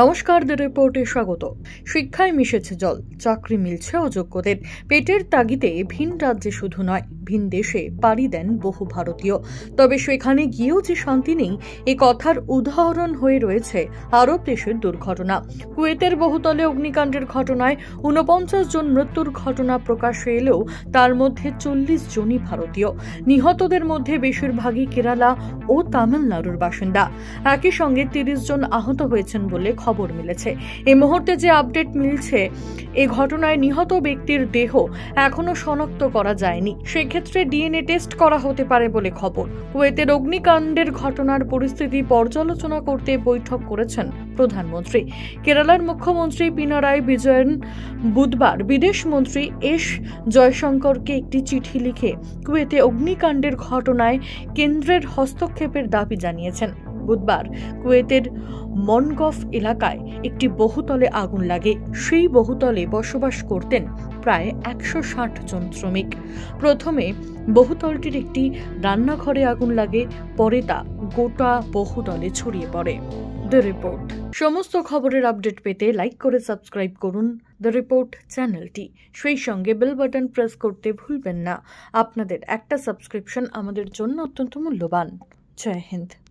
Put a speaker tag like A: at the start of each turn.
A: নমস্কার, দ্য রিপোর্টে স্বাগত। শিক্ষায় মিশেছে জল, চাকরি মিলছে অযোগ্যদের। পেটের তাগিদে ভিন রাজ্যে শুধু নয়, ভিন দেশে পাড়ি দেন বহু ভারতীয়। তবে সেখানে গিয়েও যে শান্তি নেই, এ কথার উদাহরণ হয়ে রয়েছে আরব দেশের দুর্ঘটনা। কুয়েতের বহুতলে অগ্নিকাণ্ডের ঘটনায় ৪৯ জন মৃত্যুর ঘটনা প্রকাশ্যে এলেও তার মধ্যে ৪০ জনই ভারতীয়। নিহতদের মধ্যে বেশিরভাগই কেরালা ও তামিলনাড়ুর বাসিন্দা। একই সঙ্গে ৩০ জন আহত হয়েছেন বলে খবর মিলেছে। এই মুহূর্তে যে আপডেট মিলছে, এই ঘটনায় নিহত ব্যক্তির দেহ এখনো শনাক্ত করা যায়নি। সেক্ষেত্রে ডিএনএ টেস্ট করা হতে পারে বলে খবর। কুয়েতের অগ্নিকাণ্ডের ঘটনার পরিস্থিতি পর্যালোচনা করতে বৈঠক করেছেন প্রধানমন্ত্রী। কেরালার মুখ্যমন্ত্রী পিনারাই বিজয়ন বুধবার বিদেশ মন্ত্রী এস জয়শঙ্করকে একটি চিঠি লিখে কুয়েতে অগ্নিকাণ্ডের ঘটনায় কেন্দ্রের হস্তক্ষেপের দাবি জানিয়েছেন। বুধবার কুয়েতের মনগফ এলাকায় একটি বহুতলে আগুন লাগে। সেই বহুতলে বসবাস করতেন প্রায় ১৬০ জন শ্রমিক। প্রথমে বহুতলটির একটি রান্নাঘরে আগুন লাগে, পরে তা গোটা বহুতলে ছড়িয়ে পড়ে। The report. সমস্ত খবরের আপডেট পেতে লাইক করে সাবস্ক্রাইব করুন দ্য রিপোর্ট চ্যানেলটি। সেই সঙ্গে বেল বাটন প্রেস করতে ভুলবেন না। আপনাদের একটা সাবস্ক্রিপশন আমাদের জন্য অত্যন্ত মূল্যবান। জয় হিন্দ।